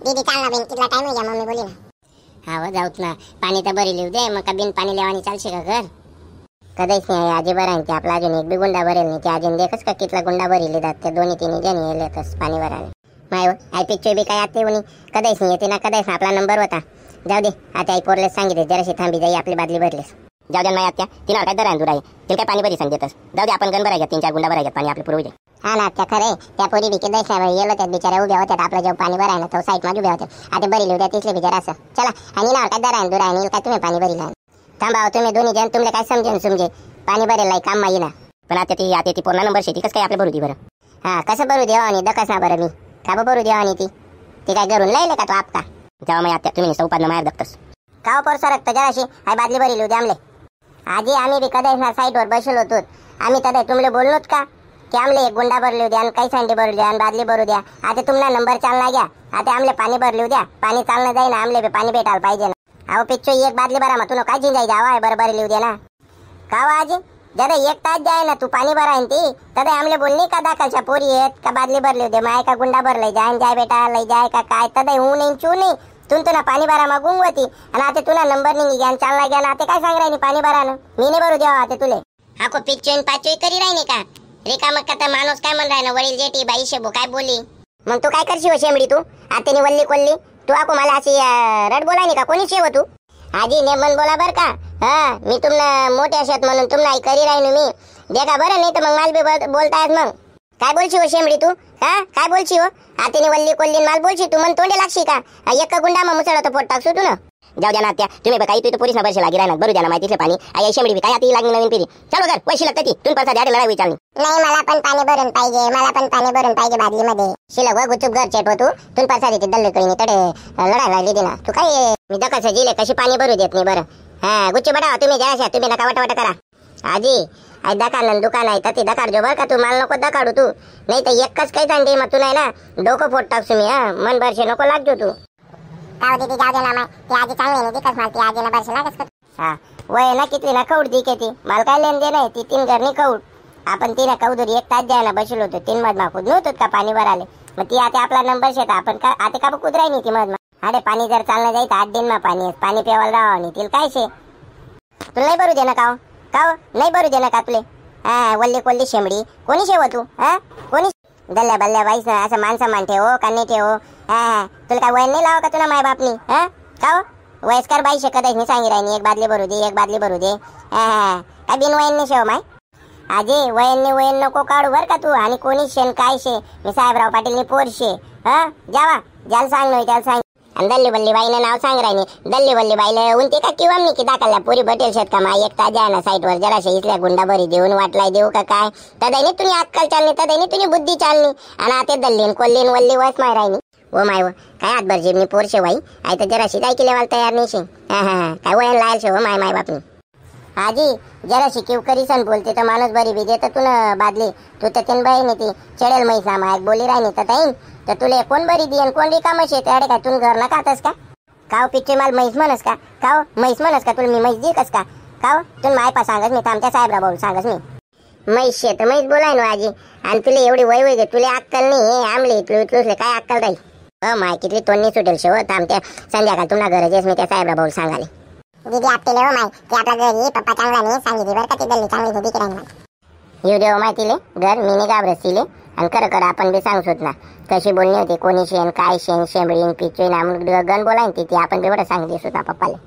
दीदी चालना बेन कितना टाइम हो गया मम्मी बोली ना। हाँ वो जाऊत ना पाणी तर भरी लिहू दे मग बिन पाणी लेवानी चालशे का घर कधीच नाही आजी बरा ते आपला अजून एक बी गुंडा भरेल नाही ते अजून देखच का कितला गुंडा भरी लिहितात ते दोन्ही तिन्ही जणी येलेतच पाणी भरायला माय आई पिक्चर बी काय आते म्हणे कधीच नाही येते ना कधीच आपला नंबर होता जाऊ दे आता आई पोरले सांगितले जराशी थांबी जाई आपली बादली भरलेस जाऊ दे माय आत्या तिला काय दरान दुराई तिला काय पाणी भरी सांगतेतच जाऊ दे आपण गण भरायचं 3-4 गुंडा भरायचं पाणी आपले पुरवू दे हा ना त्या खरे त्या पोरी बी किती येलो त्यात बिचारा उभ्या होत्यात आपला जेव्हा पाणी भरायला तो साईड मध्ये उभ्या होत्या आता भरी लिहू द्या तिसले बिचारा असं चला आणि ना काय दरान दुराई काय तुम्ही पाणी भरी लावून थांबा तुम्ही दोन्ही जण तुमले काय समजे पाणी भरेल काम माई ना पण आता ती पूर्ण नंबर शेती कसं काय आपल्या भरू दे बरं हा कसं भरू देवा आणि दकस ना बरं मी का भरू देवा आणि ती काय घरून लयले का तो आपका जेव्हा मग आता तुम्ही सौपादनं माहेर दक्तस का पर सरकतं जराशी हाय बादली भरी लिहू दे आमले आजी आम्ही बी कधी साईडवर बसलो होतो आम्ही तदा तुमले बोललोत का की आमले एक गुंडा भरलिव द्या आणि काही सांडी भरू द्या आणि बादली भरू द्या आता तुम्हाला नंबर चालना घ्या आता आमले पाणी भरलिव द्या पाणी चालणं जाई ना आमले बी पाणी भेटायला पाहिजे ना अहो पिच्चो एक बादली भरा मग तुला काय जिंजाई जावा बरं लिहू द्या ना का आजी जरा एक तास जाय ना तू पाणी भरायन ती तदा आमले बोलली का दाखलच्या पोरी आहेत का बादली भरलिव दे माय का गुंडा भरलंय जाय बेटा लय जाय का काय तदा हूं नाही चू नाही तुला पाणी भरा मग गुंगवती आणि आता तुला नंबर नाही घ्या चालना घ्या ना आता काय सांग राहिनी पाणी भरानं मी नाही भरू द्यावा आता तुले हा को पिच्चोन पाचोई करी राहिनी का रेखा मग का माणूस काय म्हण राहिना वडील जेठी बाई शेबो काय बोली मग तू काय करशी हो शेमडी तू आतेनी वल्ली कोल्ली तू आको मला अशी रड बोलायनी का कोणी शेव तू आजी नेमन बोला बर का हा मी तुम्हाला मोठ्या शेत म्हणून तुम्हाला करी राहिनो मी देखा बरं नाही तर मग माल बी बोलतायत मग काय बोलशी हो शेमडी तू हा काय बोलशी हो आतेनी वल्ली कोल्ली माल बोलशी तू मन तोंडे लागशी का एक गुंडा मग मुसळा पोट टाकसू तू ना जाऊ द्या ना त्या तुम्ही काही तू पोलीस बरशी लागी राहणार बरू द्या ना माहितीचे पाणी आई शेमडी काय आता लागली नवीन पिढी चलो घर पैसे लागतात ती तुम्ही पैसा द्या लढाई विचारली नाही मला पण पाणी भरून पाहिजे मला पण पाणी भरून पाहिजे बादली मध्ये शिलक व गुचूप घर चेट तू तुम्ही पैसा देते दल्ल कळीने तडे लढायला लागली ना तू काय मी दकाच जिले कशी पाणी भरू देत नाही बरं हा गुच्ची बडा तुम्ही जराशा तुम्ही नका वाटा करा आजी आई दकान दुकान आहे तर ती दकाड जो बरं का तू मला नको दकाडू तू नाही तर एकच काही सांगते मग तू नाही ना डोकं फोट टाकसू मी हा मन भरशे नको लागतो तू काव दीदी जाऊ दे ना माय ती आजी चांगली नाही दिकस मला ती आजीला बरशी लागस का हा वय ना किती ना कौड दिके ती मला काय लेन दे नाही ती 3 घरनी कौड आपण तिने कौदरी एक तास द्यायला बसलो होतो 3 मध मागून नव्हतो का पाणी भराले मग ती आता आपला नंबर शेता आपण का आता का कुदराय नाही ती मध अरे पाणी जर चालणं जायचं 8 दिन मा पाणी प्यावायला राहावं नाही तिला काय शे तुला नाही भरू दे ना काव नाही भरू दे ना का तुले हा वल्ली कोल्ली शेमडी कोणी शेव तू हा कोणी दल्ल्या बल्ल्या बाईस असं माणसं मान ठेव का नाही ठेव हा तुला काय वय नाही लावा का तुला माय बापनी हा का वयस्कर बाई शकत नाही सांगी राहिनी एक बादली भरू दे हा काय बिन वयन नाही शेव माय आजी वयन नको काढू बर का तू आणि कोणी शेन काय शे मी साहेबराव पाटीलनी पोर शे हा जावा ज्याला सांग नाही त्याला सांग आणि दल्ली बल्ली बाईनं नाव सांग राहिनी दल्ली बल्ली बाईला उनते का किंवा मी की दाखवल्या पुरी बटेल शेत का माय एक ताजा ना साईटवर जराशे इथल्या गुंडा भरी देऊन वाटलाय देऊ का काय तदैनी तुम्ही अक्कल चालली तदैनी तुम्ही बुद्धी चालली आणि आता दल्लीन कोल्लीन वल्ली वस माय राहिनी ओ माय काय हातभर जेबनी पोरशे वाई आई तर जराशी काय केल्यावाल तयार नाही शे हा काय वयन लायल शे हो माय बापनी आजी जराशी किवकरी सण बोलते तर माणूस बरी बी देत तू ना बादली तू तर तीन बहीण ती चढेल मैसा माय बोली राहिनी तर ताईन तर तुले कोण बरी दियन कोण रिकाम शे त्याडे काय तू घर ना खातस का काव पिच्चे माल म्हैस म्हणस का काव म्हैस म्हणस का तुला मी म्हैस दिकस का काव तू माय पा सांगस मी आमच्या साहेबरा भाऊ सांगस मी म्हैस शे तर म्हैस बोलाय ना आजी आणि तुला एवढी वय गे तुला अक्कल नाही हे आमले तुले काय अक्कल राहील माय किती तोंडनी सुटेल शेवट आमच्या संध्याकाळ तुला गरजेस मी त्या साहेबरा भाऊ सांगाले दीदी आपले हो माय ते आपला घरी पप्पा चांगला नाही सांगितली बरं का ती दल्ली चांगली होती राहिली येऊ देव माहितीले घर मी नाही घाबरत तिले आणि कर आपण बी सांगसोत ना कशी बोलणी होती कोणी शेण काय शेण शेंबडीन पिचोईन गण बोलाय ती आपण बी बरं सांगितली सुद्धा पप्पाला